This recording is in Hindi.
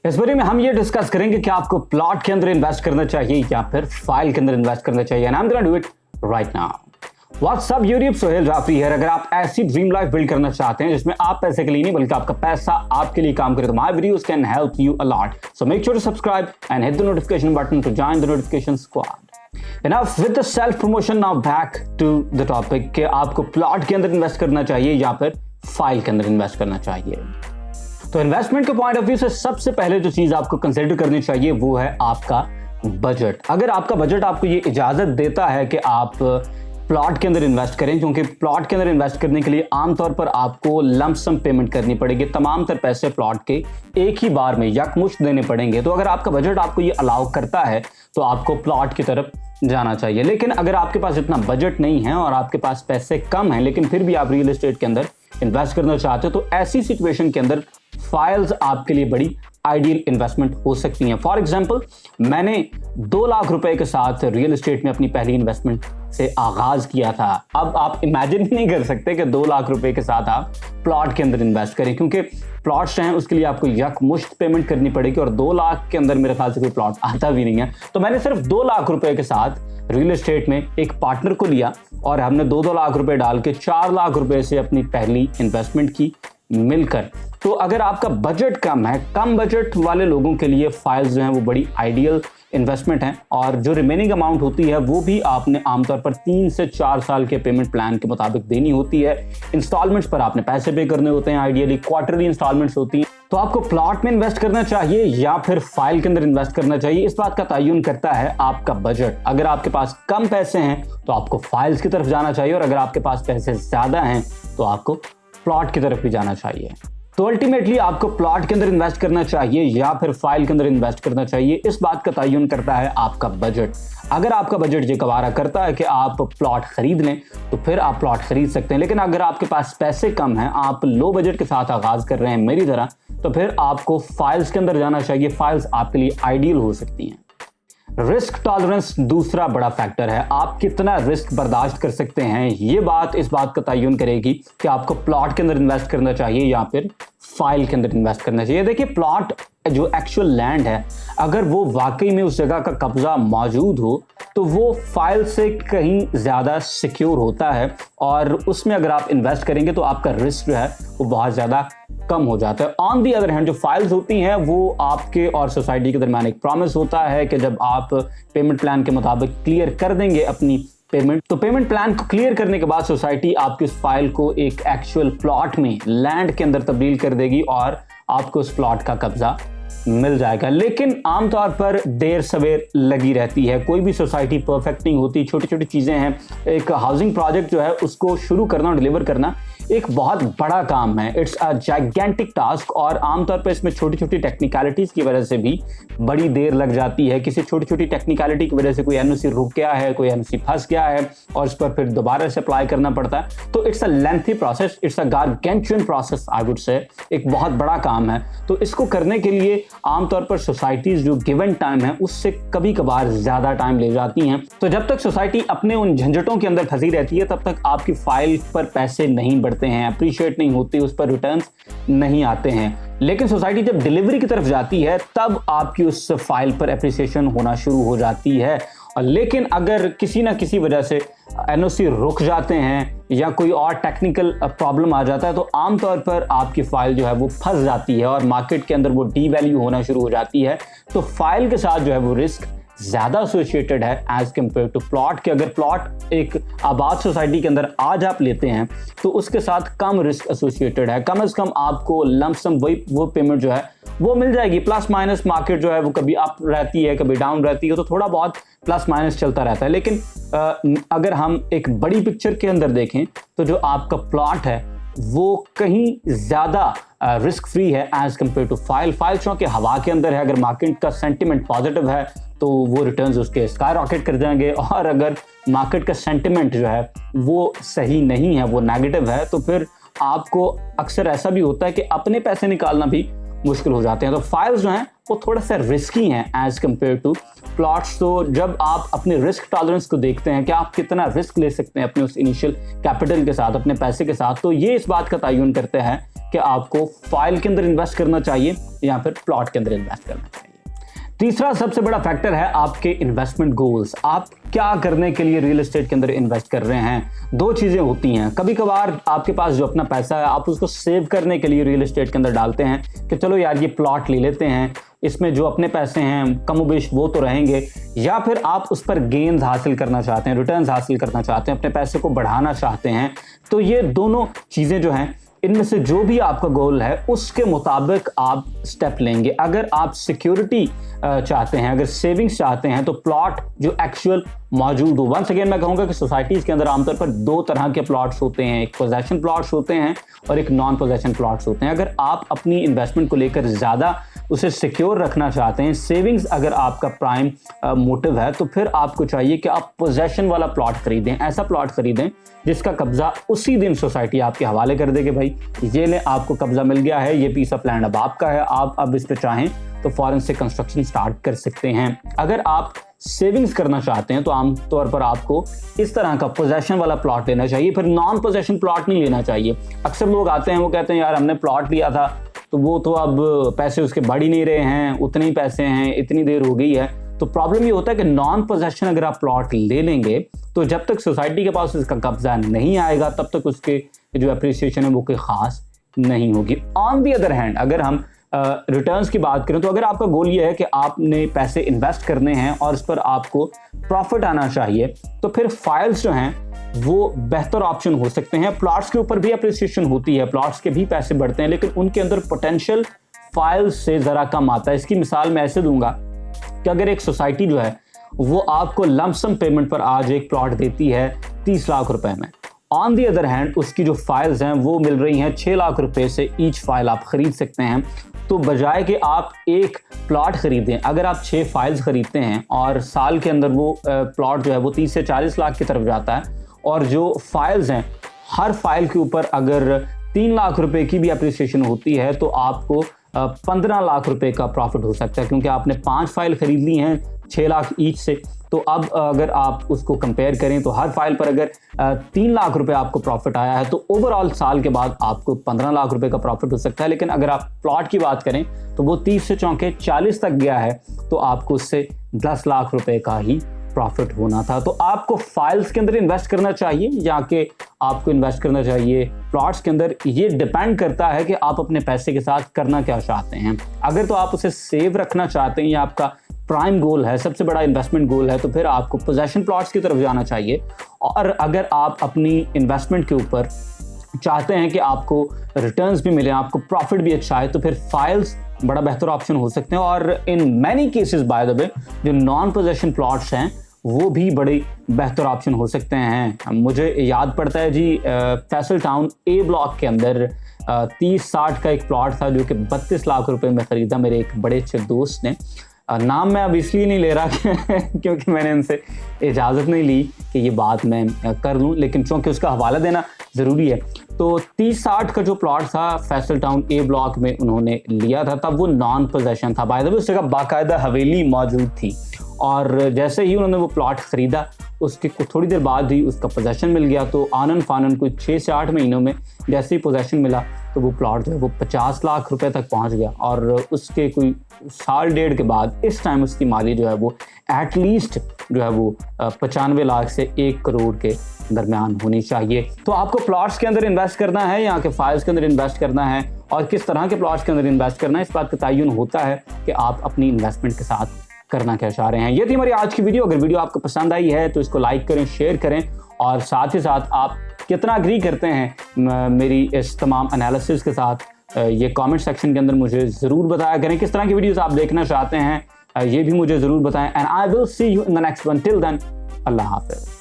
इस वीडियो में हम ये डिस्कस करेंगे कि आपको प्लॉट के अंदर इन्वेस्ट करना चाहिए या फिर फाइल के अंदर इन्वेस्ट करना चाहिए। And I am gonna do it right now. What's up YouTube, Sohail Jafri है। अगर आप ऐसी ड्रीम लाइफ बिल्ड करना चाहते हैं जिसमें आप पैसे के लिए नहीं बल्कि आपका पैसा आपके लिए काम करे, तो my videos can help you a lot. So make sure to subscribe and hit the notification button to join the notification squad. Enough with the self promotion, now back to the topic कि आपको प्लॉट के अंदर इन्वेस्ट करना चाहिए या फिर फाइल के अंदर इन्वेस्ट करना चाहिए। तो इन्वेस्टमेंट के पॉइंट ऑफ व्यू से सबसे पहले जो चीज आपको कंसिडर करनी चाहिए वो है आपका बजट। अगर आपका बजट आपको ये इजाजत देता है कि आप प्लॉट के अंदर इन्वेस्ट करें, क्योंकि प्लॉट के अंदर इन्वेस्ट करने के लिए आमतौर पर आपको लंप सम पेमेंट करनी पड़ेगी, तमाम तर पैसे प्लॉट के एक ही बार में यकमुश्त देने पड़ेंगे। तो अगर आपका बजट आपको ये अलाउ करता है तो आपको प्लॉट की तरफ जाना चाहिए। लेकिन अगर आपके पास इतना बजट नहीं है और आपके पास पैसे कम हैं लेकिन फिर भी आप रियल एस्टेट के अंदर इन्वेस्ट करना चाहते हो, तो ऐसी सिचुएशन के अंदर फाइल्स आपके लिए बड़ी आइडियल इन्वेस्टमेंट हो सकती हैं। फॉर एग्जांपल, मैंने 2 लाख रुपए के साथ रियल एस्टेट में अपनी पहली इन्वेस्टमेंट से आगाज किया था। अब आप इमेजिन भी नहीं कर सकते कि 2 लाख रुपए के साथ आप प्लॉट के अंदर इन्वेस्ट करें, क्योंकि प्लॉट्स हैं उसके लिए आपको यकमुश्त पेमेंट करनी पड़ेगी और 2 लाख के अंदर मेरे ख्याल से कोई प्लॉट आता भी नहीं है। तो मैंने सिर्फ 2 लाख रुपए के साथ रियल एस्टेट में एक पार्टनर को लिया और हमने 2-2 लाख रुपए डाल के 4 लाख रुपए से अपनी पहली इन्वेस्टमेंट की मिलकर। तो अगर आपका बजट कम है, कम बजट वाले लोगों के लिए फाइल्स जो हैं वो बड़ी आइडियल इन्वेस्टमेंट हैं, और जो रिमेनिंग अमाउंट होती है वो भी आपने आमतौर पर 3 से 4 साल के पेमेंट प्लान के मुताबिक देनी होती है। इंस्टॉलमेंट्स पर आपने पैसे पे करने होते हैं, आइडियली क्वार्टरली इंस्टॉलमेंट्स होती हैं। तो आपको प्लॉट में इन्वेस्ट करना चाहिए या फिर फाइल के अंदर इन्वेस्ट करना चाहिए, इस बात का तयन करता है आपका बजट। अगर आपके पास कम पैसे हैं तो आपको फाइल्स की तरफ जाना चाहिए, और अगर आपके पास पैसे ज्यादा हैं तो आपको प्लॉट की तरफ भी जाना चाहिए। तो अल्टीमेटली आपको प्लॉट के अंदर इन्वेस्ट करना चाहिए या फिर फाइल के अंदर इन्वेस्ट करना चाहिए, इस बात का तयन करता है आपका बजट। अगर आपका बजट ये गवारा करता है कि आप प्लॉट खरीद लें तो फिर आप प्लॉट खरीद सकते हैं, लेकिन अगर आपके पास पैसे कम हैं, आप लो बजट के साथ आगाज कर रहे हैं मेरी तरह, तो फिर आपको फाइल्स के अंदर जाना चाहिए। फाइल्स आपके लिए आइडियल हो सकती हैं। रिस्क टॉलरेंस दूसरा बड़ा फैक्टर है। आप कितना रिस्क बर्दाश्त कर सकते हैं, ये बात इस बात का तयन करेगी कि आपको प्लॉट के अंदर इन्वेस्ट करना चाहिए या फिर फाइल के अंदर इन्वेस्ट करना चाहिए। देखिए, प्लॉट जो एक्चुअल लैंड है, अगर वो वाकई में उस जगह का कब्जा मौजूद हो तो वो फाइल से कहीं ज्यादा सिक्योर होता है, और उसमें अगर आप इन्वेस्ट करेंगे तो आपका रिस्क जो है वो बहुत ज्यादा कम हो जाता है। ऑन दी अदर हैंड, जो फाइल्स होती हैं वो आपके और सोसाइटी के दरमियान एक प्रॉमिस होता है कि जब आप पेमेंट प्लान के मुताबिक क्लियर कर देंगे अपनी पेमेंट, तो पेमेंट प्लान को क्लियर करने के बाद सोसाइटी आपकी उस फाइल को एक एक्चुअल प्लॉट में, लैंड के अंदर तब्दील कर देगी और आपको उस प्लॉट का कब्जा मिल जाएगा। लेकिन आमतौर पर देर सवेर लगी रहती है, कोई भी सोसाइटी परफेक्ट नहीं होती, छोटी छोटी चीजें हैं। एक हाउसिंग प्रोजेक्ट जो है उसको शुरू करना और डिलीवर करना एक बहुत बड़ा काम है। इट्स अ जाइगेंटिक टास्क, और आमतौर पर इसमें छोटी छोटी टेक्निकलिटीज की वजह से भी बड़ी देर लग जाती है। किसी छोटी छोटी टेक्निकलिटी की वजह से कोई एनओसी रुक गया है, कोई एनओसी फंस गया है और इस पर फिर दोबारा से अप्लाई करना पड़ता है। तो it's a lengthy process, it's a gargantuan process, I would say. एक बहुत बड़ा काम है। तो इसको करने के लिए आमतौर पर सोसाइटीज जो गिवन टाइम है उससे कभी कभार ज्यादा टाइम ले जाती हैं। तो जब तक सोसाइटी अपने उन झंझटों के अंदर फंसी रहती है तब तक आपकी फाइल पर पैसे नहीं बढ़ते हैं, अप्रिशिएट नहीं होती, उस पर रिटर्न्स नहीं आते हैं। लेकिन सोसाइटी जब डिलीवरी की तरफ जाती है तब आपकी उस फाइल पर एप्रिसिएशन होना शुरू हो जाती है। लेकिन अगर किसी ना किसी वजह से एनओसी रुक जाते हैं या कोई और टेक्निकल प्रॉब्लम आ जाता है तो आमतौर पर आपकी फाइल जो है वो फंस जाती है और मार्केट के अंदर वो डीवैल्यू होना शुरू हो जाती है। तो फाइल के साथ जो है वो रिस्क ज्यादा एसोसिएटेड है एज कम्पेयर टू प्लॉट के। अगर प्लॉट एक आबाद सोसाइटी के अंदर आज आप लेते हैं तो उसके साथ कम रिस्क एसोसिएटेड है। कम से कम आपको लंप सम वो पेमेंट जो है वो मिल जाएगी। प्लस माइनस मार्केट जो है वो कभी अप रहती है कभी डाउन रहती है, तो थोड़ा बहुत प्लस माइनस चलता रहता है। लेकिन अगर हम एक बड़ी पिक्चर के अंदर देखें तो जो आपका प्लॉट है वो कहीं ज्यादा रिस्क फ्री है as compare to file. File चूंकि हवा के अंदर है, अगर मार्केट का सेंटिमेंट पॉजिटिव है तो वो रिटर्न्स उसके स्काई रॉकेट कर जाएंगे, और अगर मार्केट का सेंटिमेंट जो है वो सही नहीं है, वो नेगेटिव है, तो फिर आपको अक्सर ऐसा भी होता है कि अपने पैसे निकालना भी मुश्किल हो जाते हैं। तो फाइल्स जो हैं वो थोड़ा सा रिस्की हैं एज कम्पेयर टू प्लॉट्स। तो जब आप अपने रिस्क टॉलरेंस को देखते हैं कि आप कितना रिस्क ले सकते हैं अपने उस इनिशियल कैपिटल के साथ, अपने पैसे के साथ, तो ये इस बात का तयन करते हैं कि कि आपको फाइल के अंदर इन्वेस्ट करना चाहिए या फिर प्लॉट के अंदर इन्वेस्ट करना चाहिए। तीसरा सबसे बड़ा फैक्टर है आपके इन्वेस्टमेंट गोल्स। आप क्या करने के लिए रियल एस्टेट के अंदर इन्वेस्ट कर रहे हैं। दो चीजें होती हैं, कभी कभार आपके पास जो अपना पैसा है आप उसको सेव करने के लिए रियल एस्टेट के अंदर डालते हैं कि चलो यार ये प्लॉट ले लेते हैं, इसमें जो अपने पैसे हैं कमोबेश वो तो रहेंगे, या फिर आप उस पर गेन्स हासिल करना चाहते हैं, रिटर्न्स हासिल करना चाहते हैं, अपने पैसे को बढ़ाना चाहते हैं। तो ये दोनों चीजें जो हैं, इनमें से जो भी आपका गोल है उसके मुताबिक आप स्टेप लेंगे। अगर आप सिक्योरिटी चाहते हैं, अगर सेविंग्स चाहते हैं, तो प्लॉट जो एक्चुअल मौजूद हो। वंस अगेन मैं कहूंगा कि सोसाइटीज के अंदर आमतौर पर दो तरह के प्लॉट्स होते हैं, एक पोजेशन प्लॉट्स होते हैं और एक नॉन पोजेशन प्लॉट्स होते हैं। अगर आप अपनी इन्वेस्टमेंट को लेकर ज्यादा उसे सिक्योर रखना चाहते हैं, सेविंग्स अगर आपका प्राइम मोटिव है, तो फिर आपको चाहिए कि आप पोजेशन वाला प्लॉट खरीदें। ऐसा प्लॉट खरीदें जिसका कब्जा उसी दिन सोसाइटी आपके हवाले कर दे कि भाई ये ले आपको कब्जा मिल गया है, ये पीस ऑफ लैंड अब आपका है, आप अब इस पे चाहें तो फौरन से कंस्ट्रक्शन स्टार्ट कर सकते हैं। अगर आप सेविंग्स करना चाहते हैं तो आमतौर पर आपको इस तरह का पोजेशन वाला प्लॉट लेना चाहिए, फिर नॉन पोजेशन प्लॉट नहीं लेना चाहिए। अक्सर लोग आते हैं, वो कहते हैं यार हमने प्लॉट लिया था तो वो तो अब पैसे उसके बढ़ ही नहीं रहे हैं, उतने ही पैसे हैं, इतनी देर हो गई है। तो प्रॉब्लम ये होता है कि नॉन पोजेशन अगर आप प्लॉट ले लेंगे तो जब तक सोसाइटी के पास उसका कब्जा नहीं आएगा तब तक उसके जो अप्रिसिएशन है वो कोई खास नहीं होगी। ऑन दी अदर हैंड अगर हम रिटर्न्स की बात करें तो अगर आपका गोल ये है कि आपने पैसे इन्वेस्ट करने हैं और इस पर आपको प्रॉफिट आना चाहिए, तो फिर फाइल्स जो हैं वो बेहतर ऑप्शन हो सकते हैं। प्लॉट्स के ऊपर भी अप्रिसिएशन होती है, प्लॉट्स के भी पैसे बढ़ते हैं, लेकिन उनके अंदर पोटेंशियल फाइल्स से ज़रा कम आता है। इसकी मिसाल मैं ऐसे दूंगा कि अगर एक सोसाइटी जो है वो आपको लमसम पेमेंट पर आज एक प्लॉट देती है 30 लाख रुपए में, ऑन दी अदर हैंड उसकी जो फाइल्स हैं वो मिल रही हैं 6 लाख रुपए से ईच फाइल आप खरीद सकते हैं। तो बजाय कि आप एक प्लॉट खरीदें, अगर आप 6 फाइल्स खरीदते हैं और साल के अंदर वो प्लॉट जो है वो 30 से 40 लाख की तरफ जाता है, और जो फाइल्स हैं हर फाइल के ऊपर अगर 3 लाख रुपए की भी अप्रिसिएशन होती है तो आपको 15 लाख रुपए का प्रॉफिट हो सकता है, क्योंकि आपने 5 फाइल खरीद ली हैं 6 लाख ईच से। तो अब अगर आप उसको कंपेयर करें तो हर फाइल पर अगर 3 लाख रुपए आपको प्रॉफिट आया है तो ओवरऑल साल के बाद आपको 15 लाख रुपए का प्रॉफिट हो सकता है। लेकिन अगर आप प्लॉट की बात करें तो वो 30 से चौंके 40 तक गया है तो आपको उससे 10 लाख रुपए का ही प्रॉफिट होना था। तो आपको फाइल्स के अंदर इन्वेस्ट करना चाहिए या कि आपको इन्वेस्ट करना चाहिए प्लॉट्स के अंदर, ये डिपेंड करता है कि आप अपने पैसे के साथ करना क्या चाहते हैं। अगर तो आप उसे सेव रखना चाहते हैं या आपका प्राइम गोल है, सबसे बड़ा इन्वेस्टमेंट गोल है, तो फिर आपको पोजेशन प्लॉट्स की तरफ जाना चाहिए। और अगर आप अपनी इन्वेस्टमेंट के ऊपर चाहते हैं कि आपको रिटर्न्स भी मिले, आपको प्रॉफिट भी अच्छा है, तो फिर फाइल्स बड़ा बेहतर ऑप्शन हो सकते हैं। और in many cases by the way जो नॉन पोजेशन प्लॉट्स हैं वो भी बड़े बेहतर ऑप्शन हो सकते हैं। मुझे याद पड़ता है जी, फैसल टाउन ए ब्लॉक के अंदर 30-60 का एक प्लॉट था जो कि 32 लाख रुपए में खरीदा मेरे एक बड़े अच्छे दोस्त ने। नाम मैं अब इसलिए नहीं ले रहा क्योंकि मैंने उनसे इजाज़त नहीं ली कि ये बात मैं कर लूँ, लेकिन चूँकि उसका हवाला देना ज़रूरी है। तो 30-60 का जो प्लॉट था फैसल टाउन ए ब्लॉक में उन्होंने लिया था, तब वो नॉन पोजेशन था। बाय द वे उस जगह बाकायदा हवेली मौजूद थी, और जैसे ही उन्होंने वो प्लॉट ख़रीदा उसके थोड़ी देर बाद ही उसका पोजेशन मिल गया। तो आनन फानन कोई 6 से 8 महीनों में जैसे ही पोजेशन मिला तो वो प्लॉट जो है वो 50 लाख रुपए तक पहुंच गया, और उसके कोई साल डेढ़ के बाद इस टाइम उसकी माली जो है वो एटलीस्ट जो है वो 95 लाख से 1 करोड़ के दरमियान होनी चाहिए। तो आपको प्लॉट्स के अंदर इन्वेस्ट करना है या कि फाइल्स के अंदर इन्वेस्ट करना है, और किस तरह के प्लॉट्स के अंदर इन्वेस्ट करना है, इस बात का तयन होता है कि आप अपनी इन्वेस्टमेंट के साथ करना क्या चाह रहे हैं। ये थी हमारी आज की वीडियो। अगर वीडियो आपको पसंद आई है तो इसको लाइक करें, शेयर करें, और साथ ही साथ आप कितना एग्री करते हैं मेरी इस तमाम एनालिसिस के साथ ये कमेंट सेक्शन के अंदर मुझे ज़रूर बताया करें। किस तरह की वीडियोस आप देखना चाहते हैं ये भी मुझे ज़रूर बताएं। And I will see you in the next one. Till then, अल्लाह हाफ़िज़।